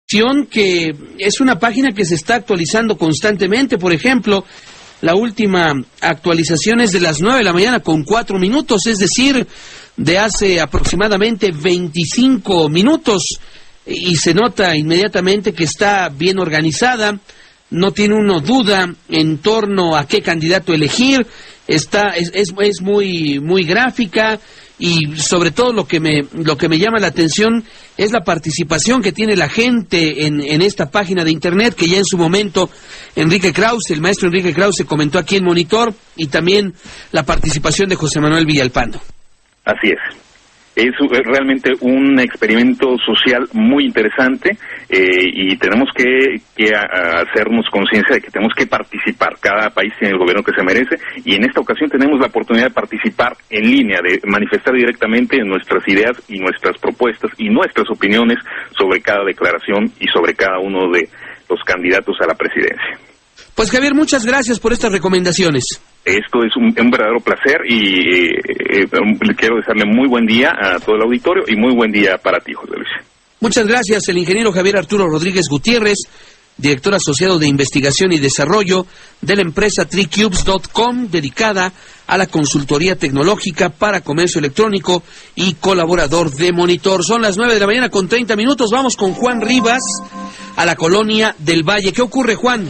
Que es una página que se está actualizando constantemente. Por ejemplo, la última actualización es de las 9 de la mañana con 4 minutos, es decir, de hace aproximadamente 25 minutos, y se nota inmediatamente que está bien organizada, no tiene uno duda en torno a qué candidato elegir, es muy gráfica. Y sobre todo lo que me llama la atención es la participación que tiene la gente en esta página de internet, que ya en su momento el maestro Enrique Krause comentó aquí en Monitor, y también la participación de José Manuel Villalpando. Así es. Es realmente un experimento social muy interesante, y tenemos que hacernos conciencia de que tenemos que participar. Cada país tiene el gobierno que se merece, y en esta ocasión tenemos la oportunidad de participar en línea, de manifestar directamente nuestras ideas y nuestras propuestas y nuestras opiniones sobre cada declaración y sobre cada uno de los candidatos a la presidencia. Pues Javier, muchas gracias por estas recomendaciones. Esto es un verdadero placer, y quiero desearle muy buen día a todo el auditorio y muy buen día para ti, José Luis. Muchas gracias, el ingeniero Javier Arturo Rodríguez Gutiérrez, director asociado de investigación y desarrollo de la empresa TreeCubes.com, dedicada a la consultoría tecnológica para comercio electrónico y colaborador de Monitor. Son las 9 de la mañana con 30 minutos. Vamos con Juan Rivas a la colonia del Valle. ¿Qué ocurre, Juan?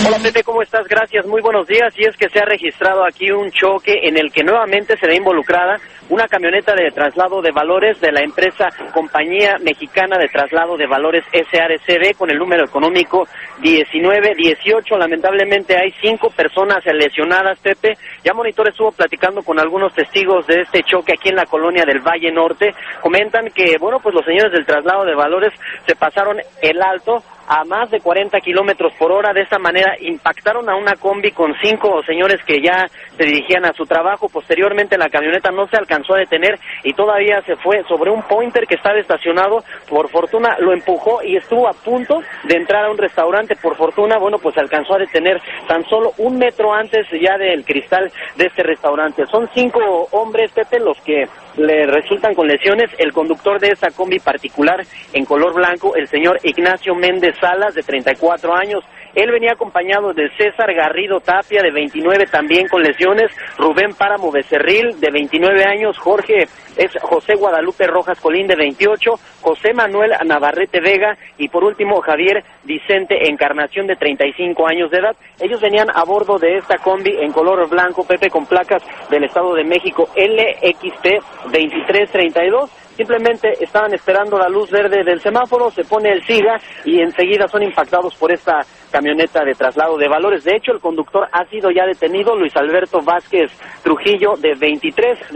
Hola, Pepe, ¿cómo estás? Gracias, muy buenos días. Y es que se ha registrado aquí un choque en el que nuevamente se ve involucrada una camioneta de traslado de valores de la empresa Compañía Mexicana de Traslado de Valores SARCB con el número económico 1918. Lamentablemente hay 5 personas lesionadas, Pepe. Ya Monitor estuvo platicando con algunos testigos de este choque aquí en la colonia del Valle Norte. Comentan que, bueno, pues los señores del traslado de valores se pasaron el alto a más de 40 kilómetros por hora. De esta manera impactaron a una combi con 5 señores que ya se dirigían a su trabajo. Posteriormente la camioneta no se alcanzó a detener y todavía se fue sobre un pointer que estaba estacionado. Por fortuna lo empujó y estuvo a punto de entrar a un restaurante. Por fortuna, bueno, pues alcanzó a detener tan solo 1 metro antes ya del cristal de este restaurante. Son 5 hombres, Pepe, los que le resultan con lesiones. El conductor de esa combi particular en color blanco, el señor Ignacio Méndez Salas, de 34 años. Él venía acompañado de César Garrido Tapia, de 29, también con lesiones, Rubén Páramo Becerril, de 29 años, José Guadalupe Rojas Colín, de 28, José Manuel Navarrete Vega, y por último Javier Vicente Encarnación, de 35 años de edad. Ellos venían a bordo de esta combi en color blanco, Pepe, con placas del Estado de México LXP 2332. Simplemente estaban esperando la luz verde del semáforo, se pone el SIGA y enseguida son impactados por esta camioneta de traslado de valores. De hecho, el conductor ha sido ya detenido, Luis Alberto Vázquez Trujillo, de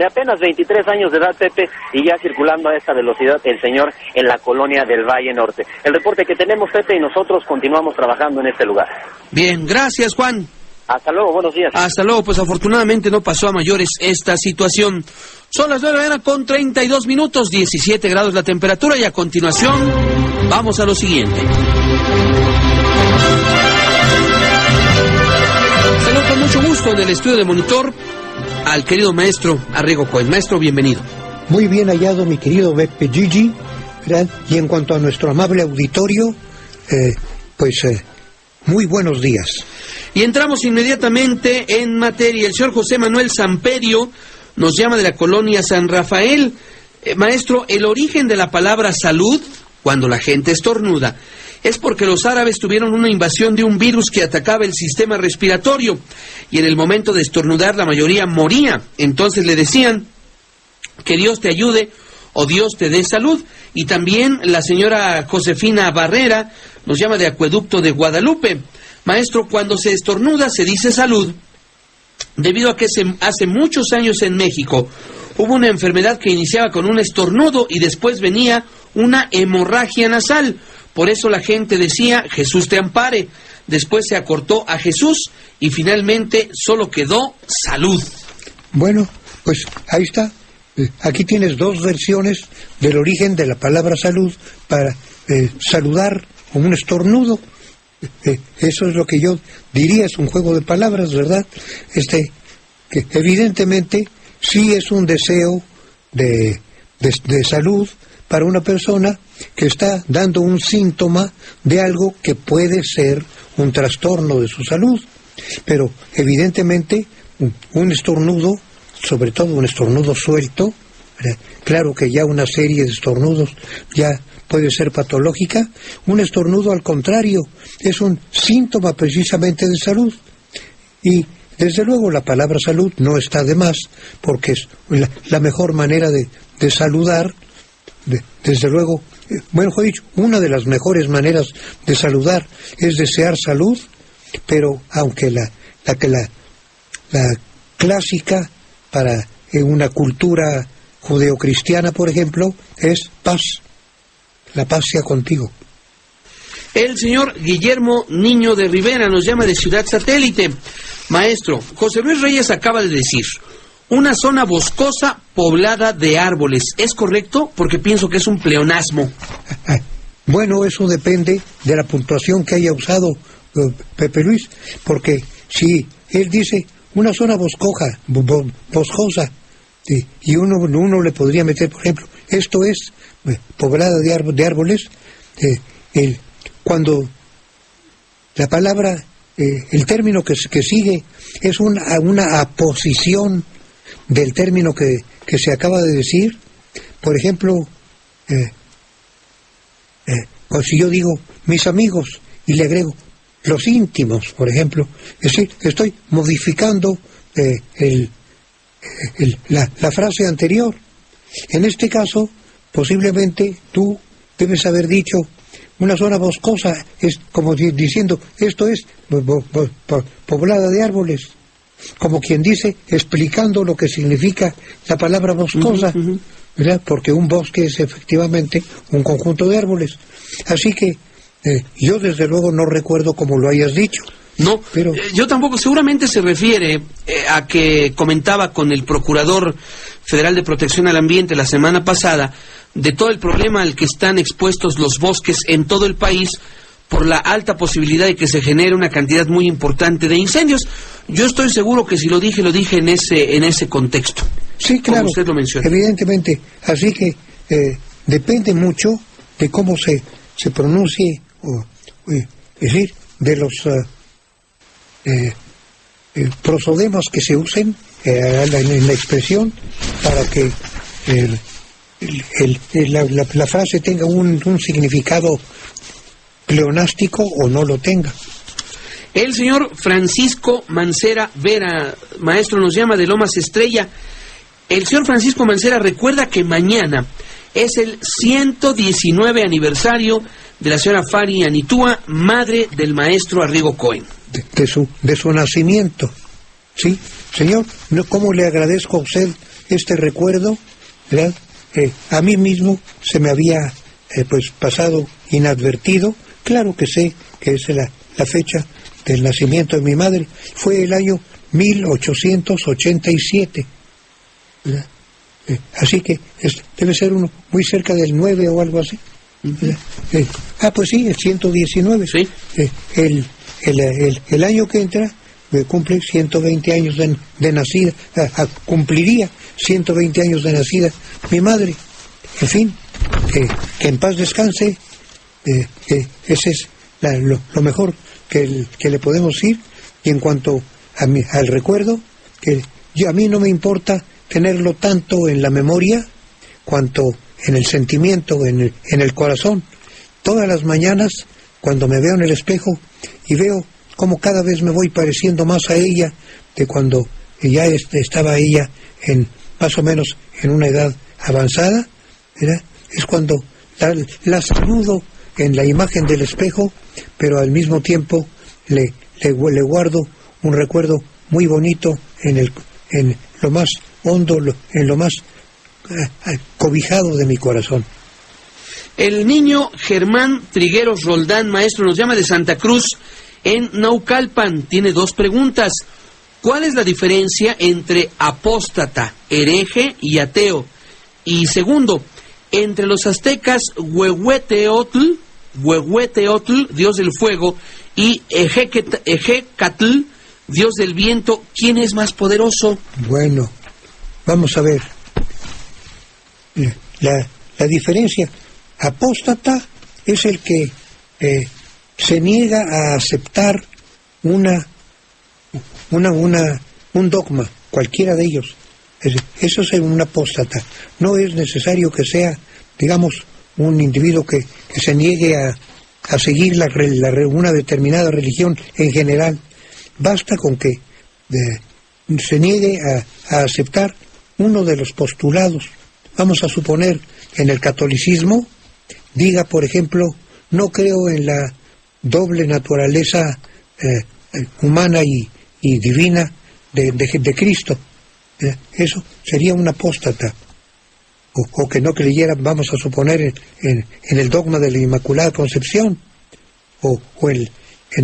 apenas 23 años de edad, Pepe, y ya circulando a esta velocidad el señor en la colonia del Valle Norte. El reporte que tenemos, Pepe, y nosotros continuamos trabajando en este lugar. Bien, gracias, Juan. Hasta luego, buenos días. Hasta luego, pues afortunadamente no pasó a mayores esta situación. Son las 9 de la mañana con 32 minutos, 17 grados la temperatura, y a continuación vamos a lo siguiente. Saludo con mucho gusto en el estudio de Monitor al querido maestro Arrigo Cohen. Maestro, bienvenido. Muy bien hallado, mi querido Beppe Gigi, ¿verdad? Y en cuanto a nuestro amable auditorio, muy buenos días. Y entramos inmediatamente en materia. El señor José Manuel Samperio nos llama de la colonia San Rafael. Maestro, el origen de la palabra salud, cuando la gente estornuda, es porque los árabes tuvieron una invasión de un virus que atacaba el sistema respiratorio, y en el momento de estornudar la mayoría moría. Entonces le decían que Dios te ayude o Dios te dé salud. Y también la señora Josefina Barrera nos llama de Acueducto de Guadalupe. Maestro, cuando se estornuda se dice salud, debido a que hace muchos años en México hubo una enfermedad que iniciaba con un estornudo y después venía una hemorragia nasal. Por eso la gente decía, Jesús te ampare. Después se acortó a Jesús y finalmente solo quedó salud. Bueno, pues ahí está. Aquí tienes 2 versiones del origen de la palabra salud para saludar con un estornudo. Eso es lo que yo diría, es un juego de palabras, ¿verdad? Que evidentemente sí es un deseo de salud para una persona, que está dando un síntoma de algo que puede ser un trastorno de su salud. Pero evidentemente un estornudo, sobre todo un estornudo suelto, claro que ya una serie de estornudos ya puede ser patológica. Un estornudo, al contrario, es un síntoma precisamente de salud. Y desde luego la palabra salud no está de más, porque es la mejor manera de saludar. Desde luego, mejor dicho, una de las mejores maneras de saludar es desear salud, pero aunque la clásica para una cultura judeocristiana, por ejemplo, es paz. La paz sea contigo. El señor Guillermo Niño de Rivera nos llama de Ciudad Satélite. Maestro, José Luis Reyes acaba de decir, una zona boscosa poblada de árboles. ¿Es correcto? Porque pienso que es un pleonasmo. Bueno, eso depende de la puntuación que haya usado Pepe Luis, porque si él dice una zona boscosa, y uno le podría meter, por ejemplo, esto es poblada de árboles, cuando la palabra, el término que sigue es una aposición del término que se acaba de decir. Por ejemplo, pues si yo digo mis amigos y le agrego los íntimos, por ejemplo, es decir, estoy modificando la frase anterior. En este caso, posiblemente tú debes haber dicho una zona boscosa, es como diciendo, esto es poblada de árboles, como quien dice, explicando lo que significa la palabra boscosa, ¿verdad? Porque un bosque es efectivamente un conjunto de árboles. Así que yo desde luego no recuerdo cómo lo hayas dicho. No, pero yo tampoco. Seguramente se refiere a que comentaba con el Procurador Federal de Protección al Ambiente la semana pasada de todo el problema al que están expuestos los bosques en todo el país por la alta posibilidad de que se genere una cantidad muy importante de incendios. Yo estoy seguro que si lo dije en ese contexto. Sí, claro, como usted lo menciona. Evidentemente. Así que depende mucho de cómo se pronuncie, es decir, de los prosodemas que se usen en la expresión para que la frase tenga un significado pleonástico o no lo tenga. El señor Francisco Mancera Vera, maestro, nos llama de Lomas Estrella. El señor Francisco Mancera recuerda que mañana es el 119 aniversario de la señora Fari Anitúa, madre del maestro Arrigo Cohen. De su nacimiento. Sí, señor, ¿cómo le agradezco a usted este recuerdo? ¿Verdad? A mí mismo se me había pasado inadvertido. Claro que sé que es la fecha del nacimiento de mi madre. Fue el año 1887. ¿Verdad? Así que debe ser uno muy cerca del 9 o algo así. Pues sí, el 119. Sí. El año que entra cumple 120 años de nacida, cumpliría 120 años de nacida mi madre. En fin, que en paz descanse. Ese es lo mejor que le podemos decir. Y en cuanto al recuerdo, que a mí no me importa tenerlo tanto en la memoria cuanto en el sentimiento, en el corazón. Todas las mañanas, cuando me veo en el espejo y veo cómo cada vez me voy pareciendo más a ella de cuando ya estaba ella más o menos en una edad avanzada, ¿verdad? Es cuando la saludo en la imagen del espejo, pero al mismo tiempo le guardo un recuerdo muy bonito en lo más hondo, en lo más cobijado de mi corazón. El niño Germán Trigueros Roldán, maestro, nos llama de Santa Cruz, en Naucalpan. Tiene 2 preguntas. ¿Cuál es la diferencia entre apóstata, hereje y ateo? Y segundo, entre los aztecas Huehueteotl, dios del fuego, y Ejecatl, dios del viento, ¿quién es más poderoso? Bueno, vamos a ver. La diferencia, Apóstata es el que se niega a aceptar un dogma, cualquiera de ellos. Eso es un apóstata. No es necesario que sea, digamos, un individuo que se niegue a seguir una determinada religión en general. Basta con que se niegue a aceptar uno de los postulados. Vamos a suponer, en el catolicismo, diga, por ejemplo, no creo en la doble naturaleza humana y divina de Cristo. Eso sería un apóstata. O que no creyera, vamos a suponer, en el dogma de la Inmaculada Concepción, o en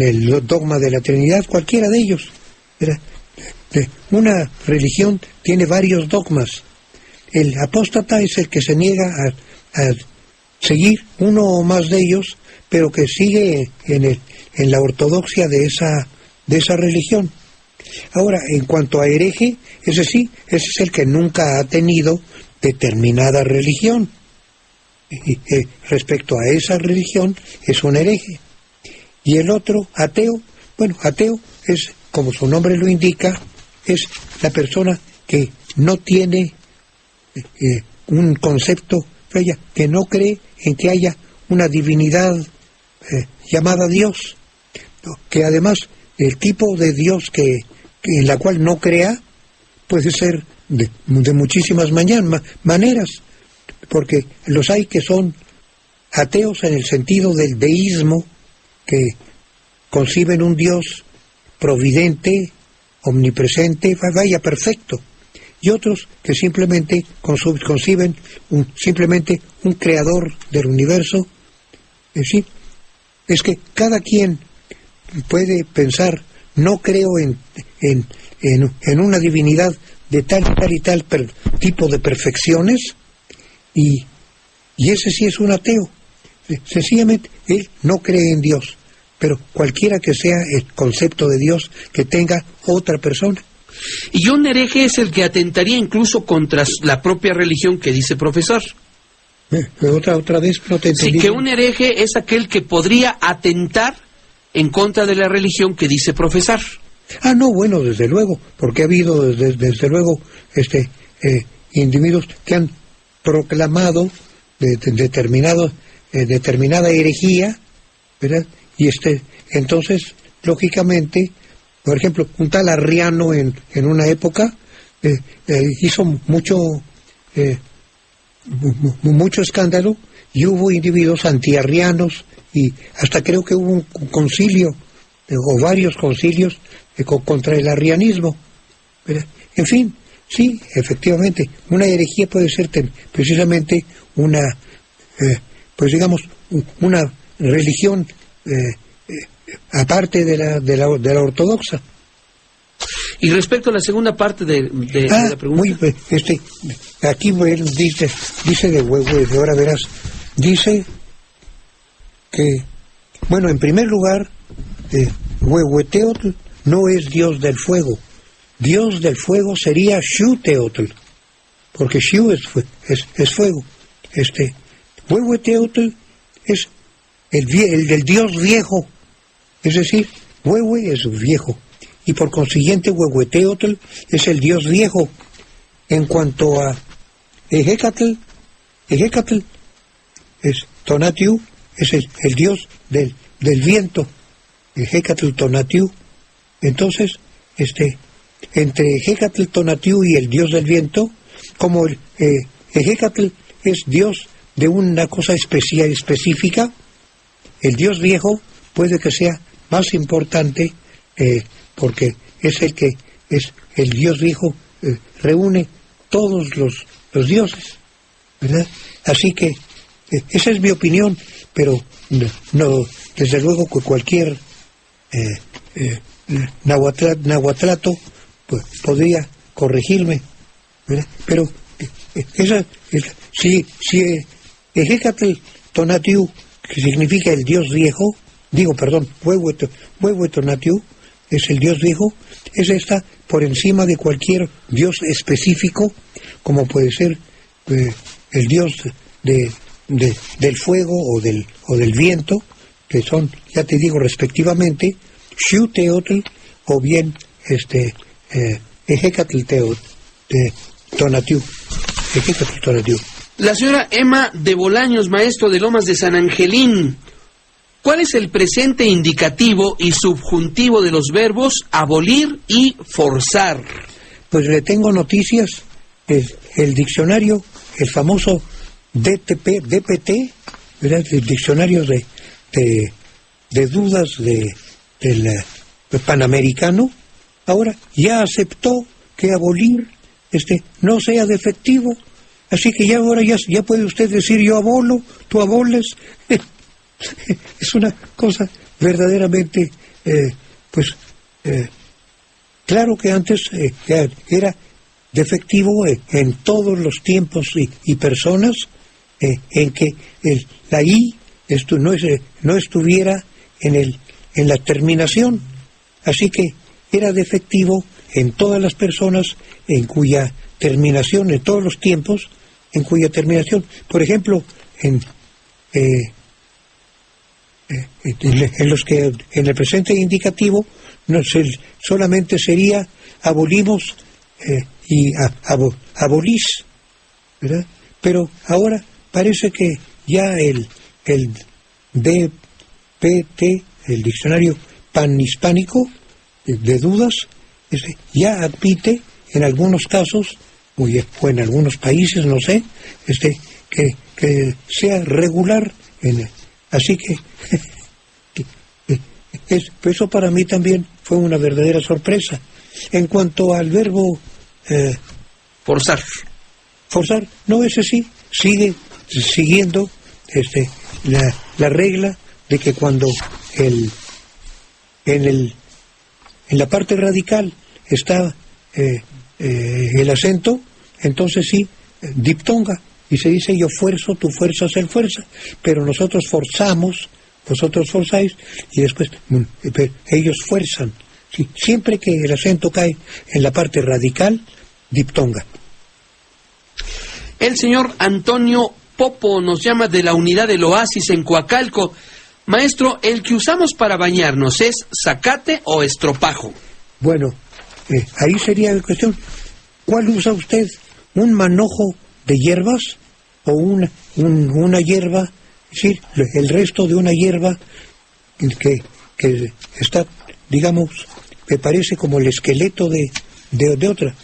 el dogma de la Trinidad, cualquiera de ellos. Una religión tiene varios dogmas. El apóstata es el que se niega a seguir uno o más de ellos, pero que sigue en la ortodoxia de esa religión. Ahora, en cuanto a hereje, ese es el que nunca ha tenido determinada religión. Respecto a esa religión, es un hereje. Y el otro, ateo, ateo es, como su nombre lo indica, es la persona que no tiene un concepto, que no cree en que haya una divinidad llamada Dios, que además el tipo de Dios en la cual no crea puede ser de muchísimas maneras, porque los hay que son ateos en el sentido del deísmo, que conciben un Dios providente, omnipresente, perfecto, y otros que simplemente conciben simplemente un creador del universo. Es que cada quien puede pensar, no creo en una divinidad de tal y tal tipo de perfecciones, y ese sí es un ateo. Sencillamente él no cree en Dios, pero cualquiera que sea el concepto de Dios que tenga otra persona. Y un hereje es el que atentaría incluso contra la propia religión que dice profesar. Otra vez no te entendí. Sí, que un hereje es aquel que podría atentar en contra de la religión que dice profesar. No, bueno, desde luego, porque ha habido desde luego individuos que han proclamado determinada herejía, ¿verdad? Y entonces, lógicamente, por ejemplo, un tal Arriano en una época hizo mucho escándalo, y hubo individuos antiarrianos, y hasta creo que hubo un concilio o varios concilios contra el arrianismo, ¿verdad? En fin, sí, efectivamente, una herejía puede ser precisamente una, una religión aparte de la ortodoxa. Y respecto a la segunda parte de la pregunta. Aquí dice de Huehuete, ahora verás, dice que, en primer lugar, Huehueteotl no es Dios del fuego. Dios del fuego sería Xuteotl, porque Xu es fuego. Huehueteotl es el del Dios viejo, es decir, Huehue es viejo, y por consiguiente Huehueteotl es el Dios viejo. En cuanto a Ejecatl es Tonatiuh, es el Dios del viento, Ejecatl Tonatiuh. Entonces, entre Ejecatl Tonatiuh y el Dios del viento, como Ejecatl es Dios de una cosa específica, el Dios viejo puede que sea más importante, porque es el Dios viejo reúne todos los dioses, ¿verdad? Así que esa es mi opinión, pero no, desde luego que cualquier nahuatlato pues, podría corregirme, ¿verdad? Pero si Ejecatl Tonatiuh, que significa el Dios viejo, Huehue Tonatiuh es el Dios viejo, está por encima de cualquier Dios específico, como puede ser el Dios de del fuego o del viento, que son, ya te digo, respectivamente, Xiuhteotl o bien Ejecatl Tonatiuh. Ejecatl Tonatiuh. La señora Emma de Bolaños, maestro de Lomas de San Angelín. ¿Cuál es el presente indicativo y subjuntivo de los verbos abolir y forzar? Pues le tengo noticias. El diccionario, el famoso DPT, ¿verdad? El diccionario de dudas del Panamericano, ahora ya aceptó que abolir no sea defectivo. Así que ahora ya puede usted decir yo abolo, tú aboles. Es una cosa verdaderamente, claro que antes era defectivo en todos los tiempos y personas en que la I no estuviera en la terminación. Así que era defectivo en todas las personas en cuya terminación, en todos los tiempos, en cuya terminación, por ejemplo, en los que en el presente indicativo solamente sería abolimos y abolís, ¿verdad? Pero ahora parece que ya el DPT, el diccionario panhispánico de dudas, ya admite en algunos casos o en algunos países, no sé, que sea regular. Así que eso para mí también fue una verdadera sorpresa. En cuanto al verbo forzar, no, ese sí sigue siguiendo la regla de que cuando en la parte radical está el acento, entonces sí, diptonga, y se dice yo fuerzo, tú fuerzas, él fuerza, pero nosotros forzamos, vosotros forzáis, y después ellos fuerzan. Sí, siempre que el acento cae en la parte radical, diptonga. El señor Antonio Popo nos llama de la unidad del Oasis en Coacalco. Maestro, ¿el que usamos para bañarnos es zacate o estropajo? Bueno, ahí sería la cuestión. ¿Cuál usa usted? ¿Un manojo de hierbas o una hierba? Es decir, el resto de una hierba que está, digamos, me parece como el esqueleto de otra.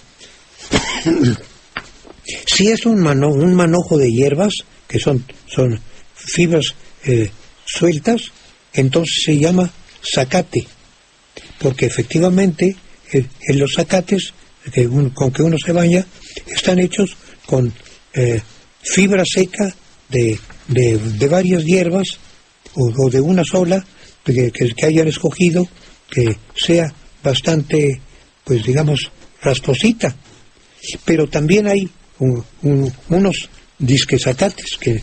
Si es un manojo de hierbas, que son fibras sueltas, entonces se llama zacate, porque efectivamente en los zacates con que uno se baña están hechos con fibra seca de varias hierbas o de una sola que hayan escogido, que sea bastante, pues digamos, rasposita. Pero también hay unos disquezacates que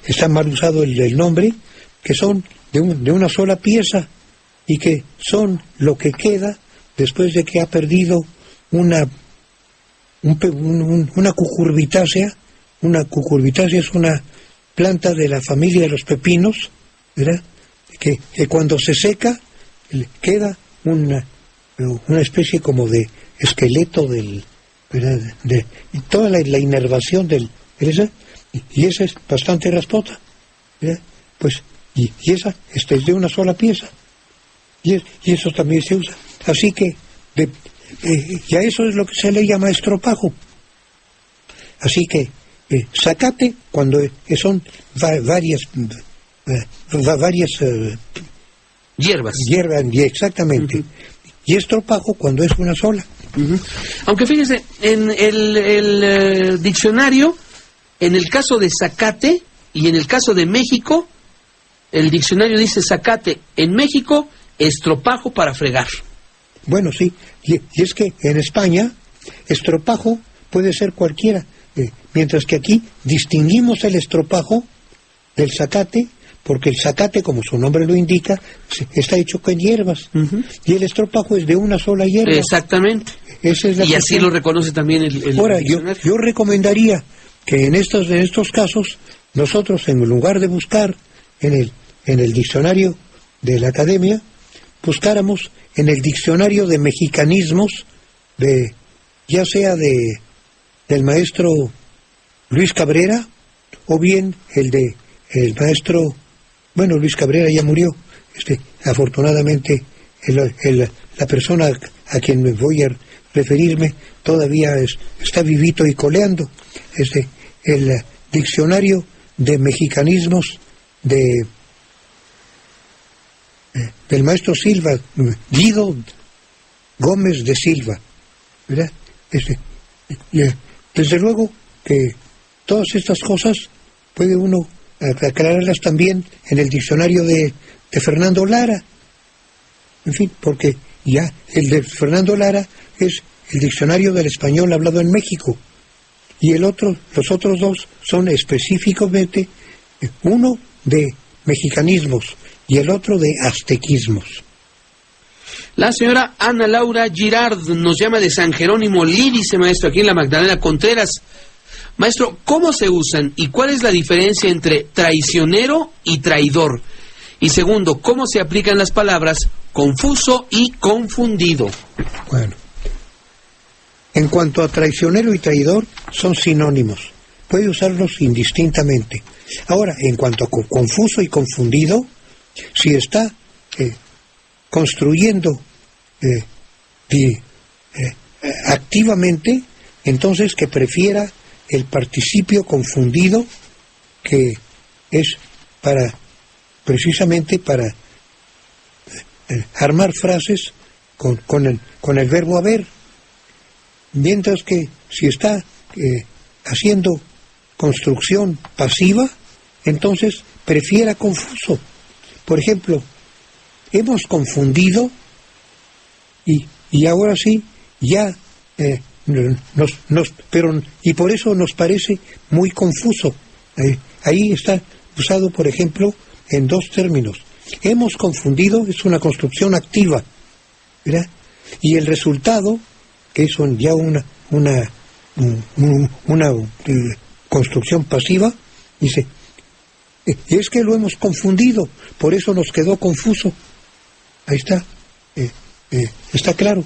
está mal usado el nombre, que son de una sola pieza y que son lo que queda después de que ha perdido una cucurbitácea. Una cucurbitácea es una planta de la familia de los pepinos, ¿verdad? Que cuando se seca queda una especie como de esqueleto ¿verdad? De toda la inervación y esa es bastante raspota, ¿verdad? Pues y esa es de una sola pieza y eso también se usa, así que ya eso es lo que se le llama estropajo. Así que zacate cuando son varias hierbas, exactamente. Uh-huh. Y estropajo cuando es una sola. Uh-huh. Aunque fíjese, en el diccionario, en el caso de zacate y en el caso de México, el diccionario dice zacate en México, estropajo para fregar. Bueno, sí, y es que en España estropajo puede ser cualquiera, mientras que aquí distinguimos el estropajo del zacate, porque el zacate, como su nombre lo indica, está hecho con hierbas. Uh-huh. Y el estropajo es de una sola hierba. Exactamente. Esa es la y así lo reconoce también el Ahora, diccionario. yo recomendaría que en estos casos nosotros, en lugar de buscar en el diccionario de la academia, buscáramos en el diccionario de mexicanismos, ya sea del maestro Luis Cabrera, o bien el maestro, bueno, Luis Cabrera ya murió, afortunadamente la persona a quien me voy a referirme todavía está vivito y coleando, el diccionario de mexicanismos del maestro Silva, Guido Gómez de Silva, ¿verdad? Desde luego que todas estas cosas puede uno aclararlas también en el diccionario de Fernando Lara, en fin, porque ya el de Fernando Lara es el diccionario del español hablado en México, y los otros dos son específicamente uno de mexicanismos y el otro de aztequismos. La señora Ana Laura Girard nos llama de San Jerónimo Lídice, maestro, aquí en la Magdalena Contreras. Maestro, ¿cómo se usan y cuál es la diferencia entre traicionero y traidor? Y segundo, ¿cómo se aplican las palabras confuso y confundido? Bueno, en cuanto a traicionero y traidor, son sinónimos. Puede usarlos indistintamente. Ahora, en cuanto a confuso y confundido, si está construyendo activamente, entonces que prefiera el participio confundido, que es precisamente para armar frases con el verbo haber, mientras que si está haciendo construcción pasiva, entonces prefiera confuso. Por ejemplo, hemos confundido y ahora sí ya y por eso nos parece muy confuso. Ahí está usado, por ejemplo, en dos términos. Hemos confundido es una construcción activa, ¿verdad? Y el resultado, que es ya una construcción pasiva, dice, es que lo hemos confundido, por eso nos quedó confuso. Ahí está, está claro.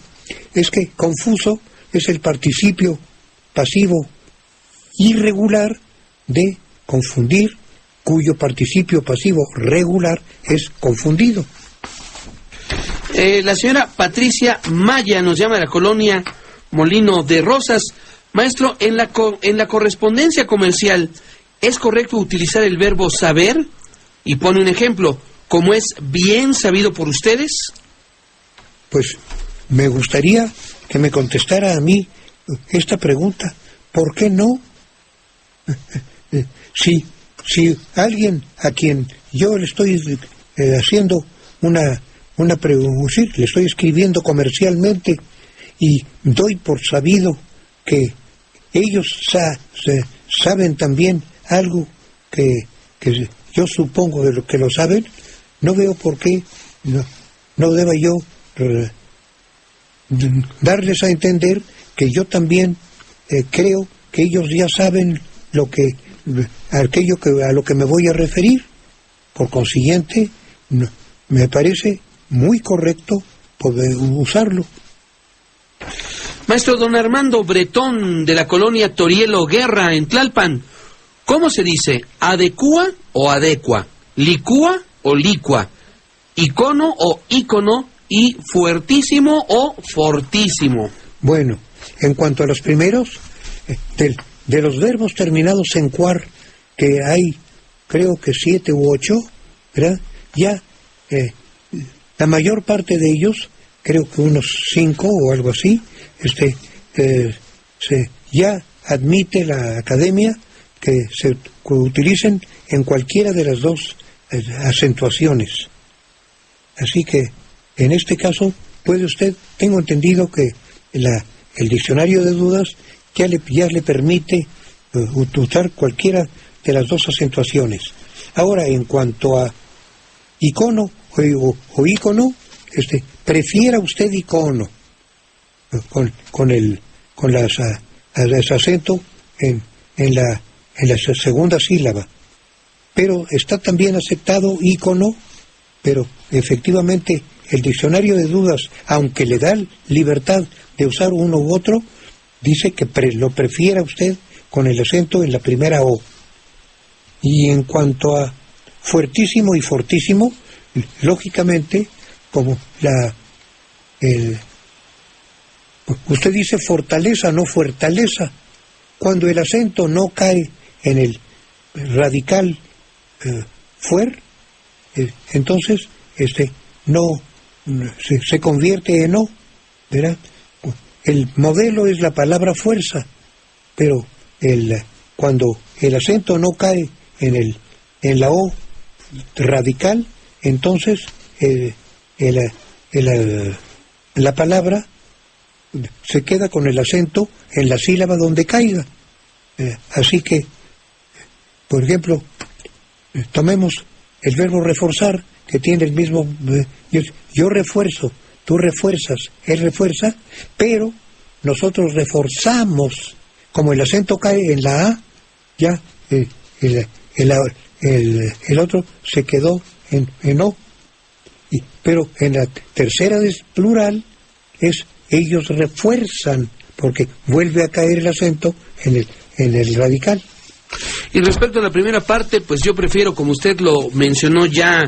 Es que confuso es el participio pasivo irregular de confundir, cuyo participio pasivo regular es confundido. La señora Patricia Maya nos llama de la colonia Molino de Rosas. Maestro, en la correspondencia comercial, ¿es correcto utilizar el verbo saber? Y pone un ejemplo, como es bien sabido por ustedes. Pues me gustaría que me contestara a mí esta pregunta. ¿Por qué no? Si alguien a quien yo le estoy haciendo una pregunta, le estoy escribiendo comercialmente y doy por sabido que ellos saben también algo que yo supongo de lo que lo saben, no veo por qué no deba yo darles a entender que yo también creo que ellos ya saben aquello a lo que me voy a referir. Por consiguiente, me parece muy correcto poder usarlo. Maestro, don Armando Bretón, de la colonia Torielo Guerra, en Tlalpan, ¿cómo se dice? ¿Adecua o adecua? ¿Licúa o licua? ¿Icono o ícono? ¿Y fuertísimo o fortísimo? Bueno, en cuanto a los primeros, de los verbos terminados en cuar, que hay, creo que 7 u 8, ¿verdad? Ya la mayor parte de ellos, creo que unos 5 o algo así, ya admite la academia que se utilicen en cualquiera de las dos acentuaciones. Así que, en este caso, puede usted, tengo entendido que el diccionario de dudas ya le permite usar cualquiera de las dos acentuaciones. Ahora, en cuanto a icono o ícono, prefiera usted icono con el acento en la segunda sílaba. Pero está también aceptado ícono, pero efectivamente el diccionario de dudas, aunque le da libertad de usar uno u otro, dice que lo prefiera usted con el acento en la primera O. Y en cuanto a fuertísimo y fortísimo, lógicamente, como usted dice fortaleza, no fortaleza. Cuando el acento no cae en el radical fuer, entonces no se convierte en O, ¿verdad? El modelo es la palabra fuerza, pero cuando el acento no cae en la O radical, entonces la palabra se queda con el acento en la sílaba donde caiga. Así que, por ejemplo, tomemos el verbo reforzar, que tiene el mismo... yo refuerzo, tú refuerzas, él refuerza, pero nosotros reforzamos. Como el acento cae en la A, ya el otro se quedó en O. Pero en la tercera es plural, ellos refuerzan, porque vuelve a caer el acento en el radical. Y respecto a la primera parte, pues yo prefiero, como usted lo mencionó ya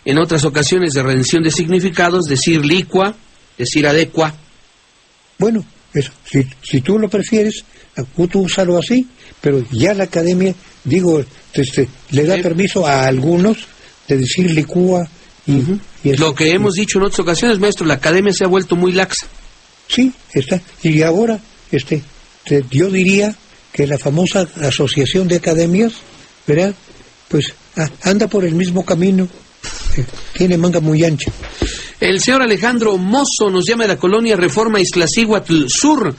en otras ocasiones de redención de significados, decir licua, decir adecua. Bueno, eso, si tú lo prefieres, tú úsalo así, pero ya la academia, digo, le da permiso a algunos de decir licua y lo que hemos dicho en otras ocasiones, maestro, la academia se ha vuelto muy laxa. Sí, está. Y ahora, yo diría que la famosa asociación de academias, ¿verdad? Pues anda por el mismo camino, tiene manga muy ancha. El señor Alejandro Mozo nos llama de la colonia Reforma Iztaccíhuatl Sur.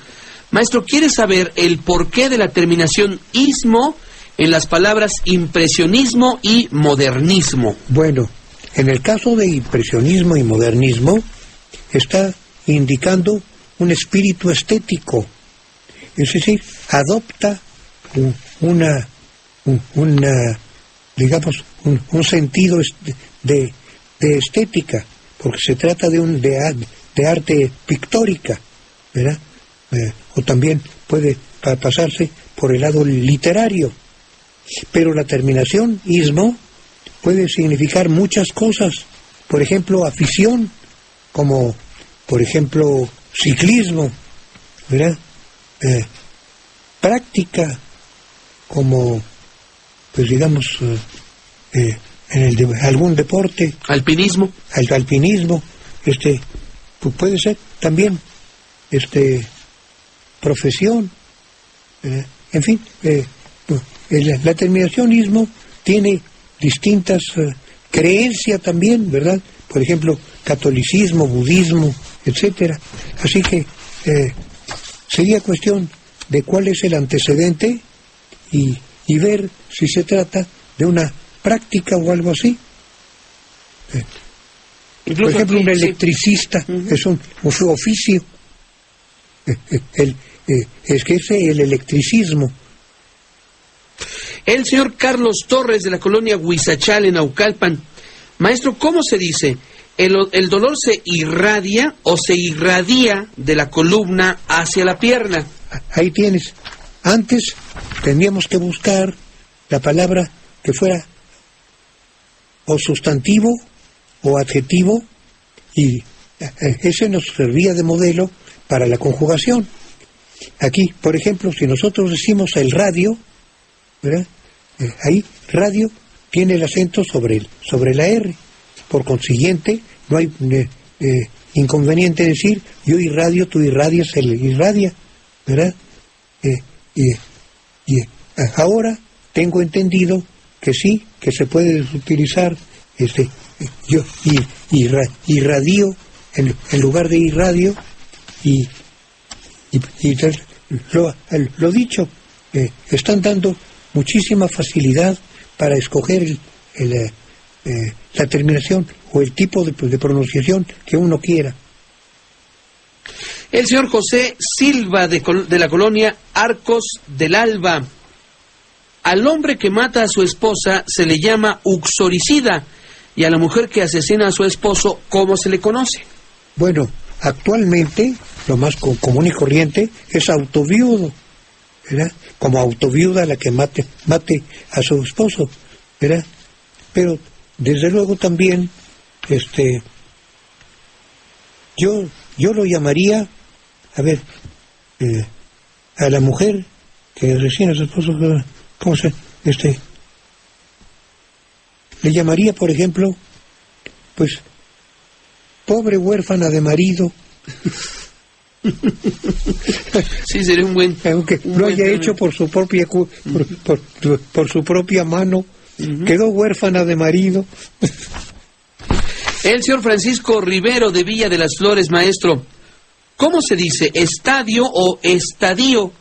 Maestro, ¿quiere saber el porqué de la terminación ismo en las palabras impresionismo y modernismo? Bueno, en el caso de impresionismo y modernismo, está indicando un espíritu estético. Es decir, adopta un sentido de estética, porque se trata de arte pictórica, ¿verdad? O también puede pasarse por el lado literario. Pero la terminación ismo puede significar muchas cosas. Por ejemplo, afición, como por ejemplo ciclismo, ¿verdad? Práctica, como pues digamos en algún deporte, alpinismo, alpinismo, pues puede ser también profesión, en fin, la terminación ismo tiene distintas creencias también, ¿verdad? Por ejemplo, catolicismo, budismo, etcétera. Así que sería cuestión de cuál es el antecedente y ver si se trata de una práctica o algo así. Por ejemplo, un electricista es un oficio. Es que es el electricismo. El señor Carlos Torres de la colonia Huizachal en Naucalpan. Maestro, ¿cómo se dice? ¿El dolor se irradia o se irradia de la columna hacia la pierna? Ahí tienes. Antes tendríamos que buscar la palabra que fuera o sustantivo o adjetivo, y ese nos servía de modelo para la conjugación. Aquí, por ejemplo, si nosotros decimos el radio, ¿verdad? Ahí radio tiene el acento sobre la R. Por consiguiente, no hay inconveniente decir yo irradio, tú irradias, él irradia, ¿verdad? Ahora tengo entendido que sí, que se puede utilizar yo irradio en lugar de irradio, y lo dicho, están dando muchísima facilidad para escoger la terminación o el tipo de pronunciación que uno quiera. El señor José Silva de la colonia Arcos del Alba. al hombre que mata a su esposa se le llama uxoricida, y a la mujer que asesina a su esposo, ¿cómo se le conoce? Bueno, actualmente lo más común y corriente es autoviudo, ¿verdad? Como autoviuda la que mate a su esposo, ¿verdad? Pero desde luego también, yo lo llamaría, a ver, a la mujer que asesina a su esposo, ¿cómo se? Le llamaría, por ejemplo, pues, pobre huérfana de marido. Sí, sería un buen... Aunque lo haya hecho por su propia por su propia mano, quedó huérfana de marido. El señor Francisco Rivero de Villa de las Flores, maestro, ¿cómo se dice estadio o estadio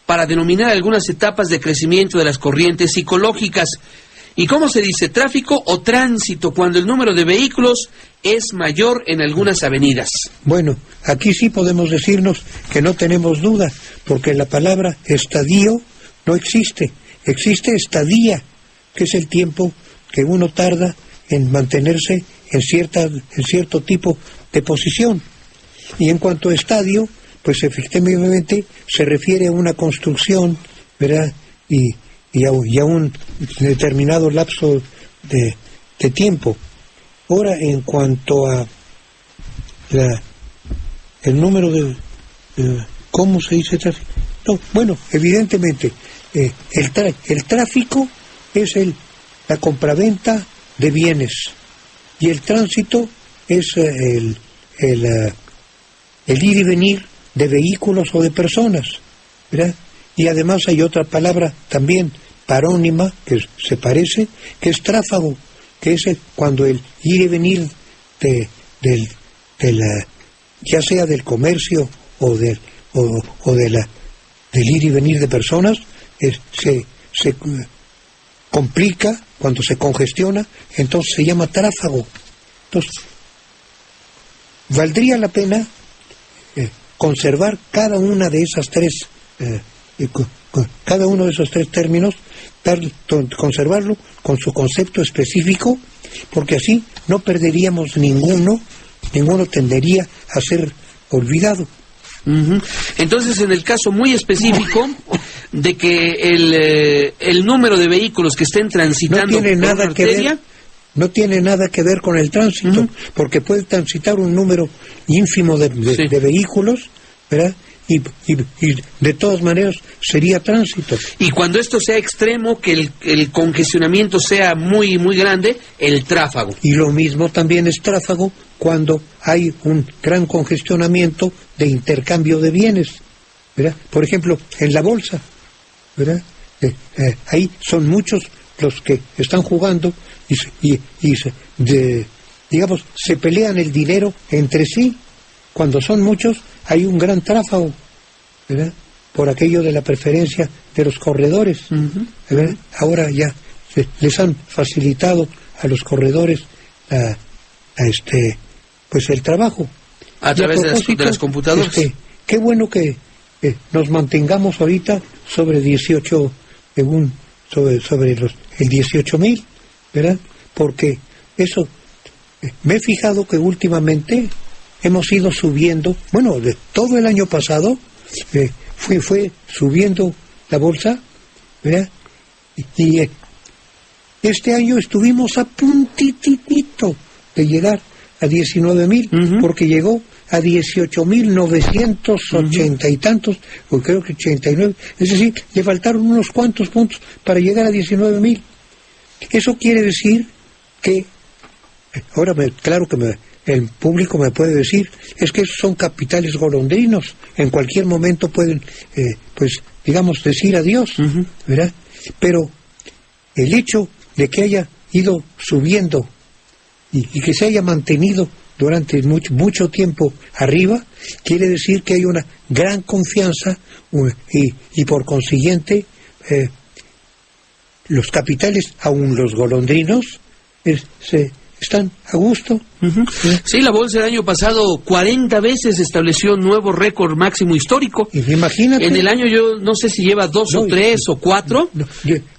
para denominar algunas etapas de crecimiento de las corrientes psicológicas? ¿Y cómo se dice tráfico o tránsito cuando el número de vehículos es mayor en algunas avenidas? Bueno, aquí sí podemos decirnos que no tenemos duda, porque la palabra estadio no existe. Existe estadía, que es el tiempo que uno tarda en mantenerse en cierto tipo de posición. Y en cuanto a estadio, pues efectivamente se refiere a una construcción, ¿verdad? Y a un determinado lapso de tiempo. Ahora, en cuanto a el número de... ¿cómo se dice tráfico? No, bueno, evidentemente, el tráfico es la compraventa de bienes, y el tránsito es el ir y venir de vehículos o de personas, ¿verdad? Y además hay otra palabra también parónima que se parece, que es tráfago, que es cuando el ir y venir ya sea del comercio o del ir y venir de personas, se complica cuando se congestiona, entonces se llama tráfago. Entonces, valdría la pena conservar cada una de esas tres cada uno de esos tres términos, conservarlo con su concepto específico, porque así no perderíamos ninguno tendería a ser olvidado. Entonces, en el caso muy específico de que el número de vehículos que estén transitando no tiene nada por una arteria, no tiene nada que ver con el tránsito, porque puede transitar un número ínfimo de vehículos, ¿verdad? Y de todas maneras sería tránsito. Y cuando esto sea extremo, que el congestionamiento sea muy, muy grande, el tráfago. Y lo mismo también es tráfago cuando hay un gran congestionamiento de intercambio de bienes, ¿verdad? Por ejemplo, en la bolsa, ¿verdad? Ahí son muchos los que están jugando digamos, se pelean el dinero entre sí. Cuando son muchos, hay un gran tráfago, ¿verdad? Por aquello de la preferencia de los corredores, ¿verdad? Ahora ya les han facilitado a los corredores pues el trabajo. A través de las computadoras. Qué bueno que nos mantengamos ahorita sobre 18, sobre el 18,000, ¿verdad? Porque eso, me he fijado que últimamente hemos ido subiendo, bueno, de todo el año pasado fue subiendo la bolsa, ¿verdad? Y este año estuvimos a puntitito de llegar a 19,000, porque llegó a 18,980 y tantos, o creo que 89, es decir, le faltaron unos cuantos puntos para llegar a 19,000. Eso quiere decir que, ahora claro que el público me puede decir, es que esos son capitales golondrinos, en cualquier momento pueden, pues, digamos, decir adiós, ¿verdad? Pero el hecho de que haya ido subiendo y que se haya mantenido durante mucho tiempo arriba, quiere decir que hay una gran confianza y por consiguiente los capitales, aun los golondrinos, están a gusto. Sí, la bolsa el año pasado 40 veces estableció un nuevo récord máximo histórico. Imagínate. En el año yo no sé si lleva 2 o 3 o 4,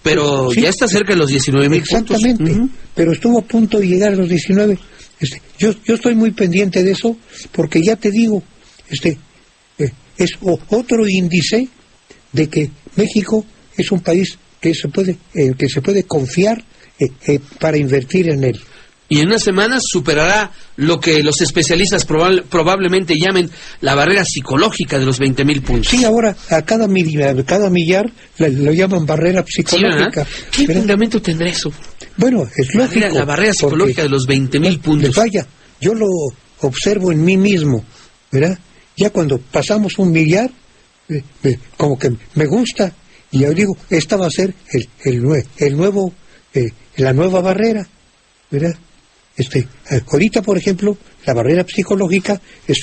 pero sí, ya está cerca de los 19,000 puntos. Exactamente, pero estuvo a punto de llegar a los 19. Yo estoy muy pendiente de eso, porque ya te digo, es otro índice de que México es un país que se puede confiar para invertir en él. Y en unas semanas superará lo que los especialistas probablemente llamen la barrera psicológica de los 20,000 puntos. Sí, ahora a cada millar lo llaman barrera psicológica. Sí, ¿qué fundamento tendrá eso? Bueno, es lógico. La barrera psicológica de los 20,000 puntos. Vaya, yo lo observo en mí mismo, ¿verdad? Ya cuando pasamos un millar, como que me gusta, y yo digo, esta va a ser la nueva barrera, ¿verdad? Ahorita, por ejemplo, la barrera psicológica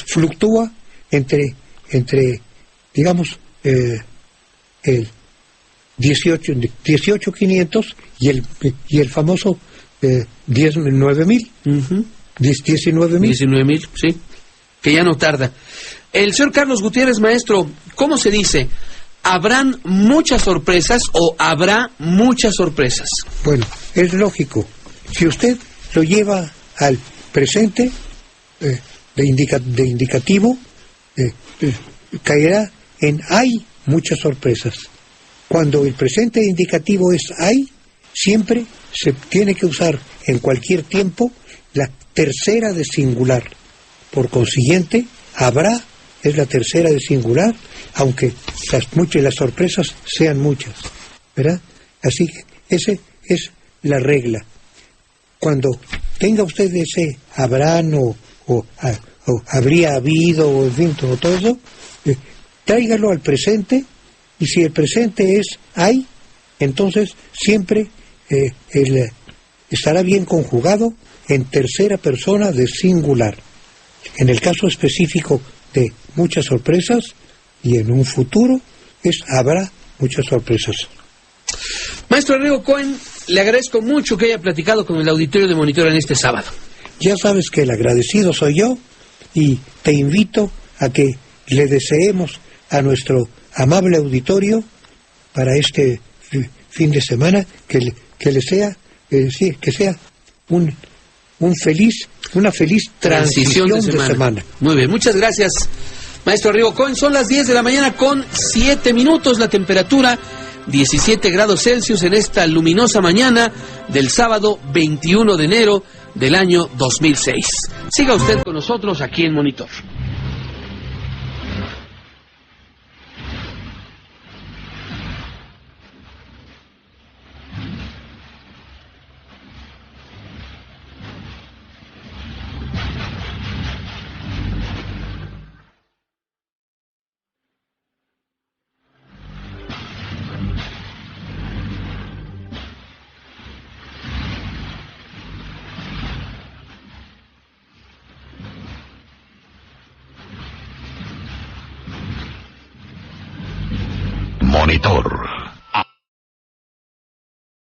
fluctúa entre digamos, el 18,500 y el famoso 19,000. 19,000, sí, que ya no tarda. El señor Carlos Gutiérrez, maestro, ¿cómo se dice? ¿Habrán muchas sorpresas o habrá muchas sorpresas? Bueno, es lógico. Si usted lo lleva al presente de indicativo, caerá en hay muchas sorpresas. Cuando el presente indicativo es hay, siempre se tiene que usar en cualquier tiempo la tercera de singular. Por consiguiente, habrá es la tercera de singular, aunque las sorpresas sean muchas, ¿verdad? Así que esa es la regla. Cuando tenga usted ese habrán o habría habido, o en fin, todo eso, tráigalo al presente, y si el presente es hay, entonces siempre estará bien conjugado en tercera persona de singular. En el caso específico de muchas sorpresas, y en un futuro habrá muchas sorpresas. Maestro Rigo Cohen, le agradezco mucho que haya platicado con el auditorio de Monitor en este sábado. Ya sabes que el agradecido soy yo, y te invito a que le deseemos a nuestro amable auditorio para este fin de semana que sea una feliz transición de semana. Muy bien, muchas gracias, maestro Rigo Cohen. Son las 10 de la mañana con 7 minutos, la temperatura 17 grados Celsius en esta luminosa mañana del sábado 21 de enero del año 2006. Siga usted con nosotros aquí en Monitor. Monitor.